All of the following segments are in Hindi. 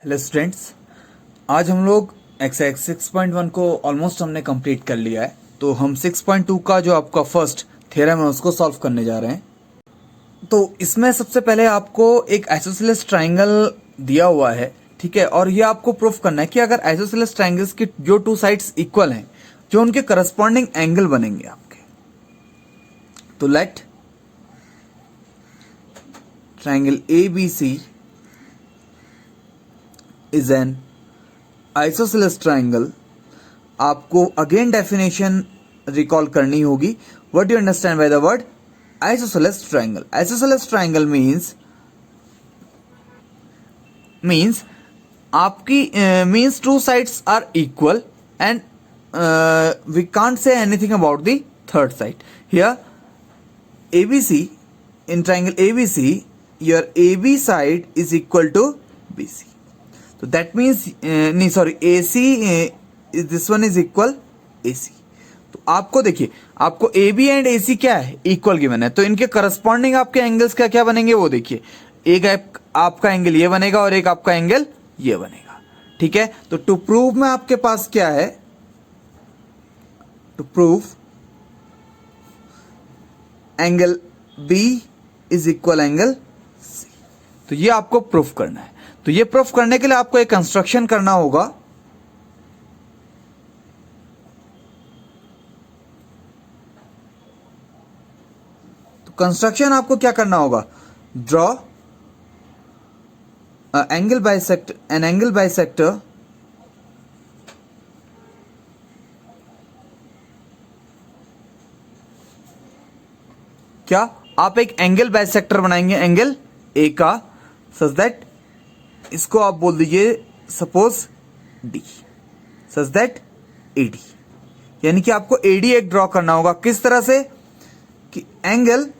हेलो स्टूडेंट्स, आज हम लोग एक्सरसाइज 6.1 को ऑलमोस्ट हमने कंप्लीट कर लिया है। तो हम 6.2 का जो आपका फर्स्ट थ्योरम है उसको सॉल्व करने जा रहे हैं। तो इसमें सबसे पहले आपको एक आइसोसेलेस ट्राइंगल दिया हुआ है, ठीक है। और ये आपको प्रूफ करना है कि अगर आइसोसेलेस ट्राइंगल्स की जो टू साइड्स इक्वल हैं, जो उनके करस्पॉन्डिंग एंगल बनेंगे आपके। तो let triangle ABC is an isosceles triangle. आपको अगेन डेफिनेशन रिकॉल करनी होगी। What you understand by the word isosceles triangle? Isosceles triangle means आपकी means two sides are equal and we can't say anything about the third side. Here ABC, in triangle ABC, your AB side is equal to BC. So that means AC, this one is equal AC. तो आपको देखिए, आपको AB एंड AC क्या है, इक्वल गिवन है। तो इनके करस्पॉन्डिंग आपके एंगल्स क्या क्या बनेंगे वो देखिए। एक आपका एंगल ये बनेगा और एक आपका एंगल ये बनेगा, ठीक है। तो टू प्रूव में आपके पास क्या है, to prove angle B is equal angle C। तो ये आपको प्रूफ करना है। तो ये प्रूफ करने के लिए आपको एक कंस्ट्रक्शन करना होगा। तो कंस्ट्रक्शन आपको क्या करना होगा, ड्रॉ एंगल बाइसेक्टर क्या आप एक एंगल बाइसेक्टर बनाएंगे एंगल ए का, सच दैट इसको आप बोल दीजिए suppose D, such that AD. यानी कि आपको एडी एक ड्रॉ करना होगा। किस तरह से कि angle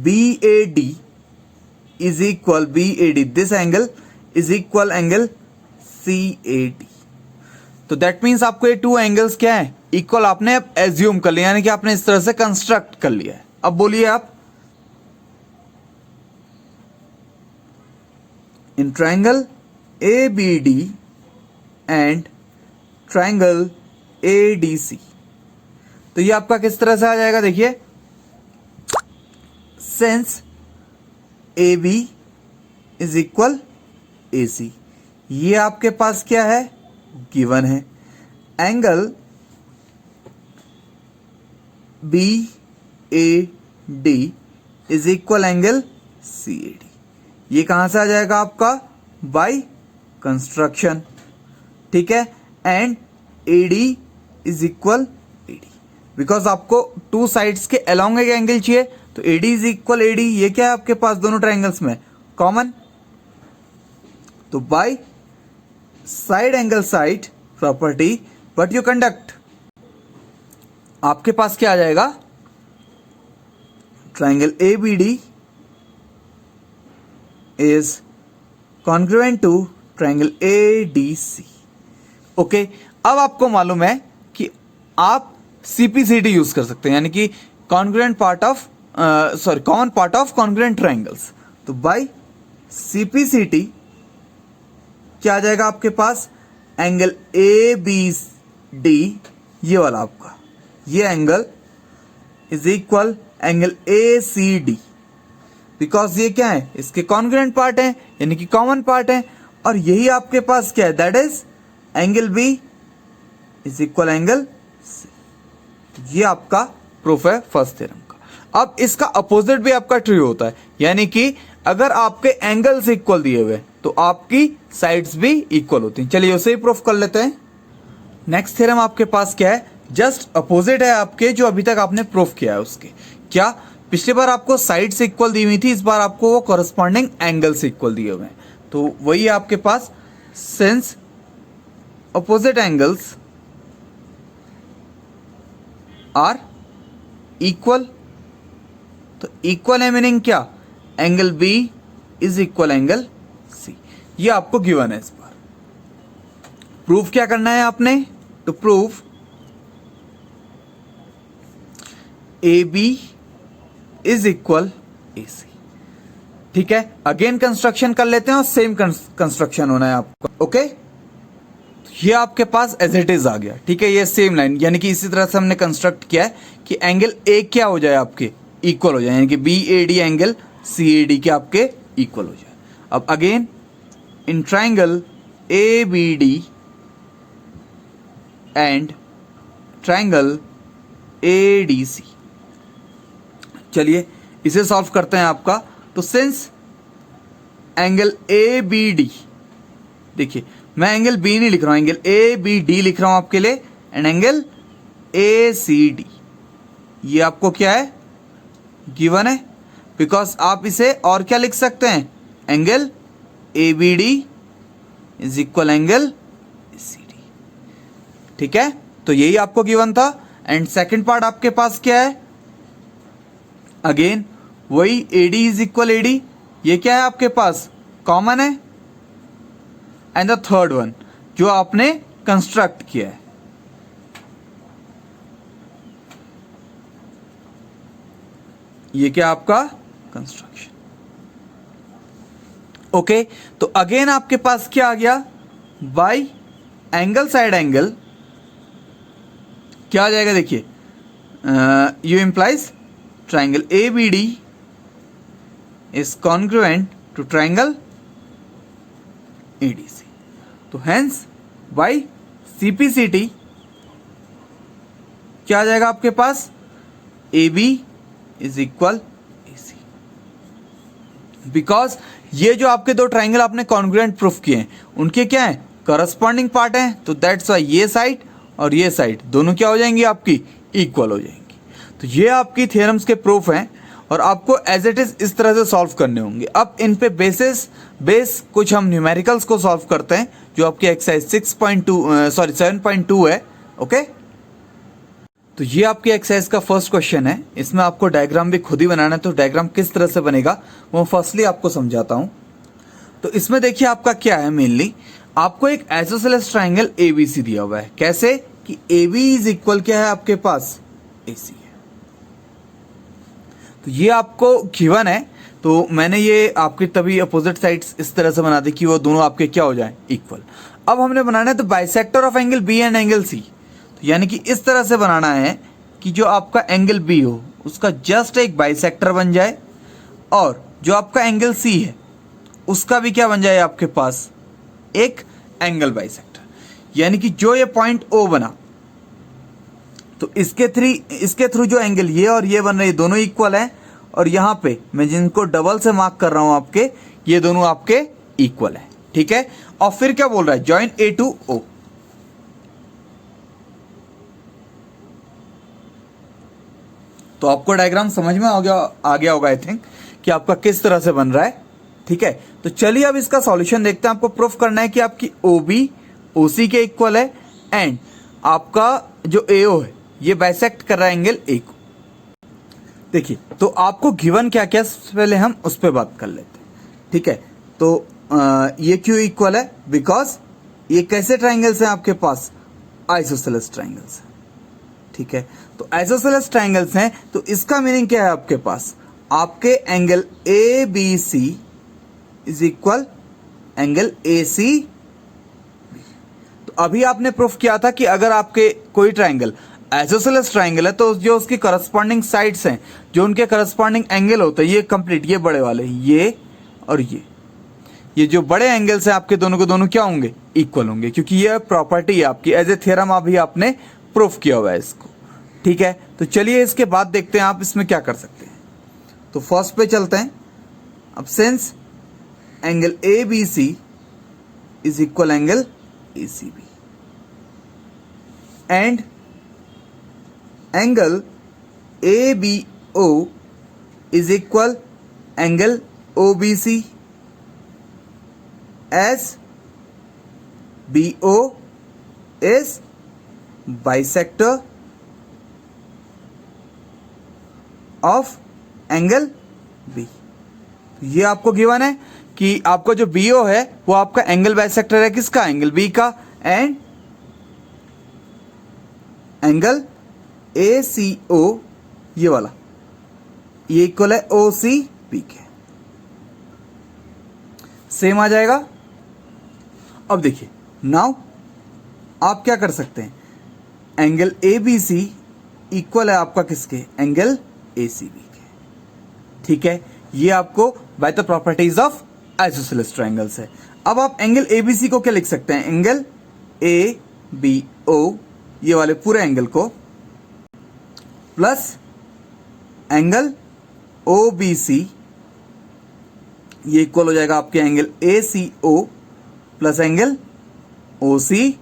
BAD is equal BAD, this angle is equal angle CAD। तो दैट मीन्स आपको ये टू एंगल्स क्या है, इक्वल आपने अब एज्यूम कर लिया, यानी कि आपने इस तरह से कंस्ट्रक्ट कर लिया है। अब बोलिए आप, in triangle ABD and triangle ADC, तो ये आपका किस तरह से आ जाएगा, देखिए। Since AB is equal AC, ये आपके पास क्या है, गिवन है। Angle BAD is equal angle CAD, ये कहां से आ जाएगा आपका, बाय कंस्ट्रक्शन, ठीक है। And AD is equal AD, because आपको टू साइड्स के अलोंग एक एंगल चाहिए। तो AD इज इक्वल AD, ये क्या है आपके पास दोनों ट्राइंगल्स में कॉमन। तो by side angle side property what you conduct, आपके पास क्या आ जाएगा, triangle ABD is congruent to triangle ADC। Okay, अब आपको मालूम है कि आप CPCT यूज कर सकते हैं, यानी कि congruent part of common part of congruent triangles. तो बाय CPCT क्या आ जाएगा आपके पास, एंगल ABD, ये वाला आपका ये angle is equal angle ACD, because ये क्या है, इसके कॉन्ग्रुएंट पार्ट है, यानी कि कॉमन पार्ट है। और यही आपके पास क्या है, that is angle B is equal angle C। ये आपका प्रूफ है फर्स्ट थ्योरम का। अब इसका अपोजिट भी आपका ट्रू होता है, यानी कि अगर आपके एंगल्स इक्वल दिए हुए तो आपकी साइड्स भी इक्वल होती हैं। चलिए उसे ही प्रूफ कर लेते हैं। नेक्स्ट थ्योरम आपके पास क्या है, जस्ट अपोजिट है आपके जो अभी तक आपने प्रूफ किया है उसके। क्या, पिछली बार आपको साइड से इक्वल दी हुई थी, इस बार आपको वो कॉरस्पॉन्डिंग एंगल से इक्वल दिए हुए हैं। तो वही है आपके पास, since opposite angles are equal, तो इक्वल है मीनिंग क्या, angle B is equal angle C। ये आपको गिवन है। इस बार प्रूफ क्या करना है आपने, to prove AB is equal AC। ठीक है, अगेन कंस्ट्रक्शन कर लेते हैं और सेम कंस्ट्रक्शन होना है आपको। ओके, ये आपके पास एज इट इज आ गया। ठीक है, ये सेम लाइन, यानी कि इसी तरह से हमने कंस्ट्रक्ट किया है कि एंगल ए क्या हो जाए, आपके इक्वल हो जाए, यानी कि B A D angle C A D के आपके इक्वल हो जाए। अब again in triangle A B D and triangle A D C, चलिए इसे सॉल्व करते हैं आपका। तो since angle A B D, देखिए मैं एंगल बी नहीं लिख रहा हूं, एंगल ए बी डी लिख रहा हूं आपके लिए, and angle A C D, ये आपको क्या है, गिवन है। बिकॉज आप इसे और क्या लिख सकते हैं, angle A B D is equal angle C D. ठीक है, तो यही आपको गिवन था। एंड सेकेंड पार्ट आपके पास क्या है, अगेन वही AD इज इक्वल AD, ये क्या है आपके पास, कॉमन है। एंड द थर्ड वन जो आपने कंस्ट्रक्ट किया है, ये क्या आपका कंस्ट्रक्शन। ओके, तो अगेन आपके पास क्या आ गया, बाई एंगल साइड एंगल क्या आ जाएगा, देखिए you implies triangle A B D is congruent to triangle ADC. तो hence by CPCT क्या आ जाएगा आपके पास, AB is equal AC. Because ये जो आपके दो ट्राइंगल आपने कॉन्ग्रुएंट प्रूफ किए हैं, उनके क्या है, करस्पॉन्डिंग पार्ट है, तो दैट्स वाई ये साइड और ये साइड दोनों क्या हो जाएंगी, आपकी इक्वल हो जाएंगी। तो ये आपकी थ्योरम्स के प्रूफ हैं और आपको एज इट इज इस तरह से सॉल्व करने होंगे। अब इन पे बेस कुछ हम न्यूमेरिकल्स को सॉल्व करते हैं, जो आपकी एक्सरसाइज 7.2 है। ओके, तो ये आपकी एक्सरसाइज का फर्स्ट क्वेश्चन है। इसमें आपको डायग्राम भी खुद ही बनाना है, तो डायग्राम किस तरह से बनेगा वो फर्स्टली आपको समझाता हूं। तो इसमें देखिए आपका क्या है, मेनली आपको एक आइसोसेलेस ट्राइंगल एबीसी दिया हुआ है। कैसे कि AB इज इक्वल क्या है आपके पास, AC है। तो ये आपको गिवन है, तो मैंने ये आपकी तभी अपोजिट साइड्स इस तरह से बना दी कि वो दोनों आपके क्या हो जाए, इक्वल। अब हमने बनाना है तो bisector of angle B and angle C, तो यानी कि इस तरह से बनाना है कि जो आपका एंगल बी हो उसका जस्ट एक बाइसेक्टर बन जाए, और जो आपका एंगल सी है उसका भी क्या बन जाए आपके पास, एक एंगल बाइसेक्टर। यानी कि जो ये पॉइंट O बना, तो इसके थ्रू जो एंगल ये और ये बन रहे हैं दोनों इक्वल हैं, और यहां पे मैं जिनको डबल से मार्क कर रहा हूं आपके, ये दोनों आपके इक्वल हैं। ठीक है, और फिर क्या बोल रहा है, जॉइन A टू O। तो आपको डायग्राम समझ में आ गया होगा आई थिंक, कि आपका किस तरह से बन रहा है। ठीक है, तो चलिए अब इसका सॉल्यूशन देखते हैं। आपको प्रूफ करना है कि आपकी OB OC के इक्वल है, एंड आपका जो AO है ये बाइसेक्ट कर रहा है एंगल A को। देखिए, तो आपको गिवन क्या क्या, पहले हम उस पर बात कर लेते हैं। ठीक है, तो ये क्यों इक्वल है, बिकॉज ये कैसे ट्राइंगल्स हैं आपके पास, आइसोसेलेस ट्राइंगल्स हैं। ठीक है, तो आइसोसेलेस ट्राइंगल्स हैं, तो इसका मीनिंग क्या है आपके पास, आपके angle ABC is equal angle AC। तो अभी आपने प्रूफ किया था कि अगर आपके कोई ट्राइंगल आइसोसेलेस ट्राइंगल है, तो जो उसकी करस्पॉन्डिंग साइड्स हैं, जो उनके करस्पॉन्डिंग एंगल होते हैं, ये कंप्लीट, ये बड़े वाले, ये और ये जो बड़े एंगल्स हैं आपके, दोनों को दोनों क्या होंगे, इक्वल होंगे, क्योंकि ये प्रॉपर्टी है आपकी, एज ए थ्योरम अभी आपने प्रूफ किया हुआ है इसको। ठीक है, तो चलिए इसके बाद देखते हैं आप इसमें क्या कर सकते हैं। तो फर्स्ट पे चलते हैं। अब since angle ABC is equal angle ACB and angle ABO is equal angle OBC as BO is bisector of angle B। ये आपको गिवन है कि आपका जो BO है वो आपका एंगल बाइसेक्टर है, किसका, एंगल B का, एंड एंगल ACO ये वाला, ये इक्वल है OCB के। सेम आ जाएगा। अब देखिए नाउ आप क्या कर सकते हैं, angle A B C equal है आपका किसके, एंगल ए सी बी के। ठीक है, ये आपको by the properties of isosceles triangles है। अब आप एंगल ए बी सी को क्या लिख सकते हैं, एंगल ए बी ओ, ये वाले पूरे एंगल को, plus angle O B C, ये इक्वल हो जाएगा आपके angle A C O plus angle O C.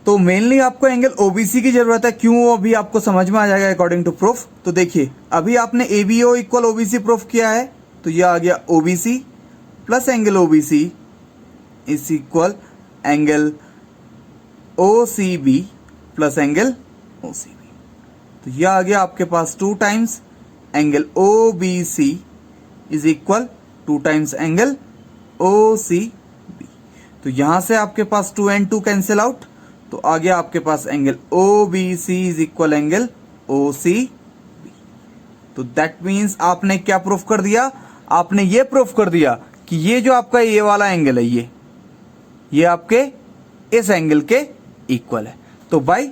तो मेनली आपको एंगल ओबीसी की जरूरत है, क्यों वो अभी आपको समझ में आ जाएगा अकॉर्डिंग टू प्रूफ। तो देखिए अभी आपने एबीओ इक्वल ओबीसी प्रूफ किया है, तो ये आ गया OBC plus angle OBC is equal angle OCB plus angle OCB. तो ये आ गया आपके पास 2 times angle OBC is equal 2 times angle OCB. तो यहां से आपके पास 2 and 2 कैंसिल आउट, तो आ गया आपके पास angle OBC is equal angle OCB। तो दैट मीन्स आपने क्या प्रूफ कर दिया, आपने ये प्रूफ कर दिया कि ये जो आपका ये वाला एंगल है, ये आपके इस एंगल के इक्वल है। तो by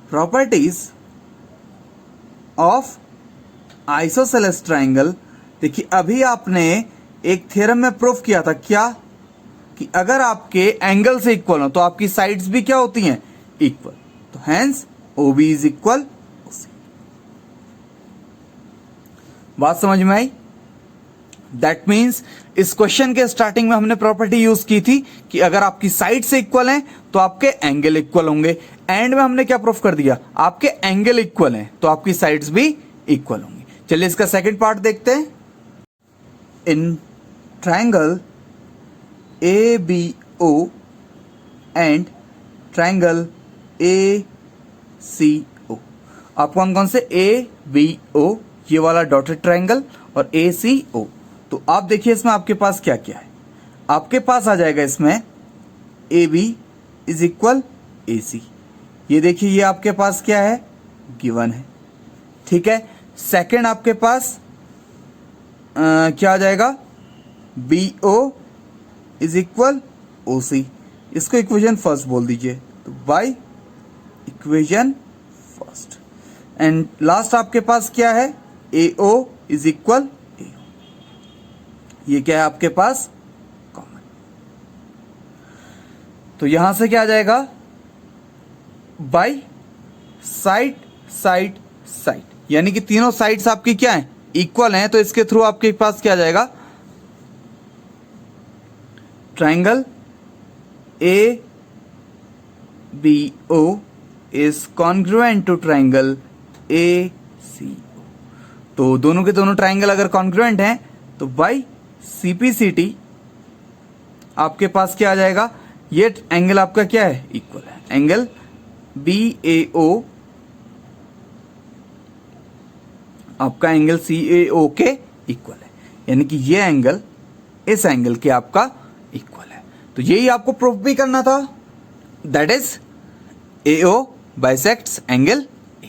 properties of isosceles triangle, देखिए अभी आपने एक थ्योरम में प्रूफ किया था क्या, कि अगर आपके एंगल से इक्वल हो तो आपकी साइड्स भी क्या होती हैं, इक्वल। तो hence OB is equal OC। बात समझ में आई। दैट मीन्स इस क्वेश्चन के स्टार्टिंग में हमने प्रॉपर्टी यूज की थी कि अगर आपकी साइड से इक्वल हैं तो आपके एंगल इक्वल होंगे। एंड में हमने क्या प्रूफ कर दिया, आपके एंगल इक्वल हैं तो आपकी साइड्स भी इक्वल होंगी। चलिए इसका सेकंड पार्ट देखते हैं। In triangle ABO and triangle ACO, आप कौन कौन से ABO, ये वाला डॉटेड ट्रायंगल, और ACO। तो आप देखिए इसमें आपके पास क्या क्या है, आपके पास आ जाएगा इसमें AB इज इक्वल AC। ये देखिए ये आपके पास क्या है, गिवन है। ठीक है, सेकंड आपके पास क्या आ जाएगा, BO इज इक्वल OC। इसको इक्वेशन फर्स्ट बोल दीजिए, तो by equation first. And last आपके पास क्या है, AO इज इक्वल AO। ये क्या है आपके पास, कॉमन। तो यहां से क्या आ जाएगा, बाय साइड साइड साइड, यानी कि तीनों साइड्स आपकी क्या है, इक्वल हैं। तो इसके थ्रू आपके पास क्या आ जाएगा, triangle ABO is congruent to triangle ACO। तो दोनों के दोनों ट्रायंगल अगर कॉन्ग्रुएंट हैं तो बाय CPCT आपके पास क्या आ जाएगा, ये एंगल आपका क्या है, इक्वल है। एंगल BAO आपका एंगल CAO के इक्वल है, यानी कि ये एंगल इस एंगल के आपका इक्वल है। तो यही आपको प्रूफ भी करना था, that is AO bisects angle A।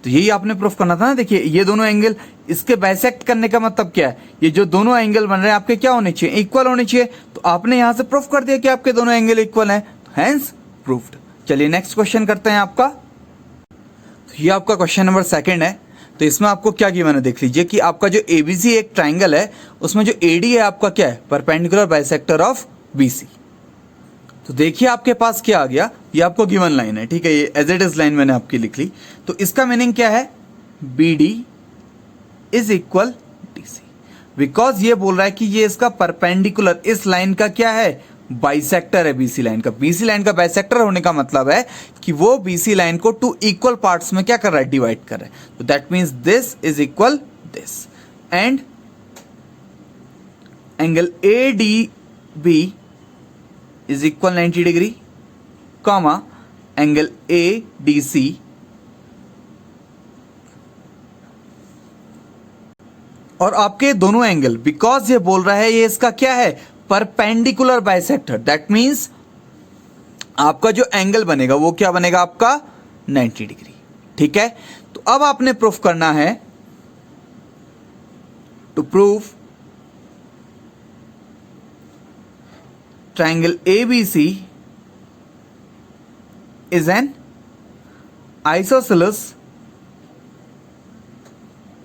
तो यही आपने प्रूफ करना था ना। देखिए ये दोनों एंगल इसके बाइसेक्ट करने का मतलब क्या है, ये जो दोनों एंगल बन रहे हैं आपके क्या होने चाहिए, इक्वल होने चाहिए। तो आपने यहां से प्रूफ कर दिया कि आपके दोनों एंगल इक्वल हैं, तो हेंस प्रूफ्ड। चलिए नेक्स्ट क्वेश्चन करते हैं आपका। तो ये आपका क्वेश्चन नंबर 2 है। तो इसमें आपको क्या गिवन है, देख लीजिए कि आपका जो ABC एक ट्राइंगल है, उसमें जो AD है आपका क्या है, परपेंडिकुलर बाइसेक्टर ऑफ BC। तो देखिए आपके पास क्या आ गया, ये आपको गिवन लाइन है, ठीक है, ये एज इट इज लाइन मैंने आपकी लिख ली। तो इसका मीनिंग क्या है, BD is equal DC, because ये बोल रहा है कि ये इसका परपेंडिकुलर, इस लाइन का क्या है, बाइसेक्टर है BC लाइन का। BC लाइन का बाइसेक्टर होने का मतलब है कि वो BC लाइन को 2 इक्वल पार्ट्स में क्या कर रहा है, डिवाइड कर रहा है। तो that means this is equal this, and angle ADB is equal 90 degree, comma angle ADC और आपके दोनों एंगल, बिकॉज ये बोल रहा है ये इसका क्या है, परपेंडिकुलर बाइसेक्टर। दैट मीन्स आपका जो एंगल बनेगा वो क्या बनेगा आपका 90 डिग्री। ठीक है, तो अब आपने प्रूफ करना है to prove triangle ABC is an isosceles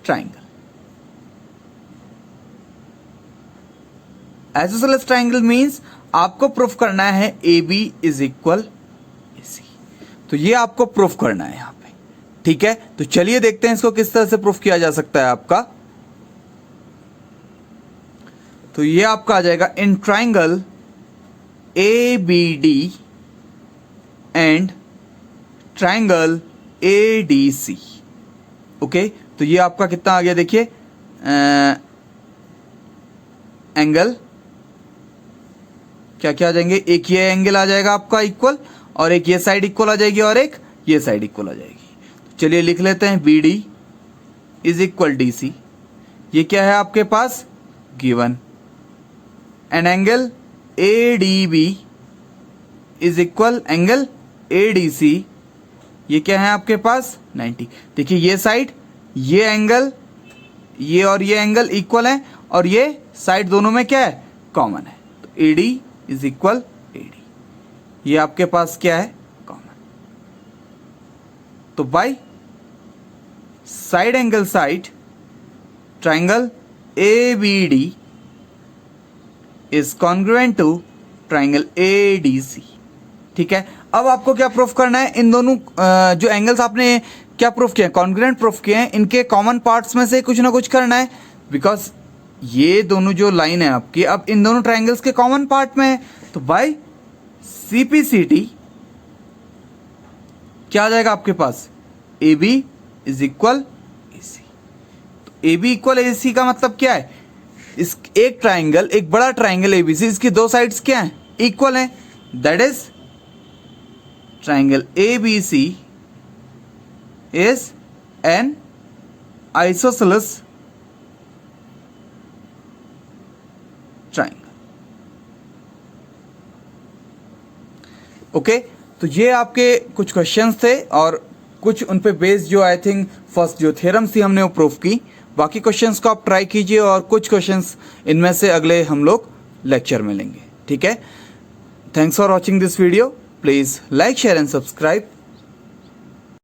triangle. Isosceles triangle means आपको प्रूफ करना है AB इज इक्वल AC। तो ये आपको प्रूफ करना है यहां पे, ठीक है। तो चलिए देखते हैं इसको किस तरह से प्रूफ किया जा सकता है आपका। तो ये आपका आ जाएगा in triangle ABD and triangle ADC। Okay, तो ये आपका कितना आ गया देखिए, एंगल क्या क्या आ जाएंगे, एक ये एंगल आ जाएगा आपका इक्वल, और एक ये साइड इक्वल आ जाएगी, और एक ये साइड इक्वल आ जाएगी। तो चलिए लिख लेते हैं BD इज इक्वल DC। ये क्या है आपके पास given. And angle ADB is equal angle ADC। ये क्या है आपके पास 90। देखिए ये साइड, ये एंगल, ये और ये एंगल इक्वल है, और ये साइड दोनों में क्या है कॉमन है। तो AD इज इक्वल AD, ये आपके पास क्या है कॉमन। तो by side angle side triangle ABD is congruent to triangle ADC, ठीक है। अब आपको क्या प्रूफ करना है, इन दोनों जो एंगल्स आपने क्या प्रूफ किए हैं, कॉन्ग्रुएंट प्रूफ किए हैं, इनके कॉमन पार्ट्स में से कुछ ना कुछ करना है, बिकॉज ये दोनों जो लाइन है आपकी अब इन दोनों ट्राइंगल्स के कॉमन पार्ट में है। तो बाय CPCT क्या आ जाएगा आपके पास, AB इज इक्वल AC। तो AB इक्वल AC का मतलब क्या है, इस एक ट्राइंगल, एक बड़ा ट्राइंगल ABC, इसकी दो साइड्स क्या हैं इक्वल हैं, that is triangle ABC is an isosceles triangle. Okay, तो ये आपके कुछ क्वेश्चंस थे, और कुछ उन पे बेस्ड जो आई थिंक फर्स्ट जो थ्योरम्स थी हमने वो प्रूफ की। बाकी क्वेश्चंस को आप ट्राई कीजिए, और कुछ क्वेश्चंस इनमें से अगले हम लोग लेक्चर में लेंगे, ठीक है। Thanks for watching this video. Please like, share and subscribe.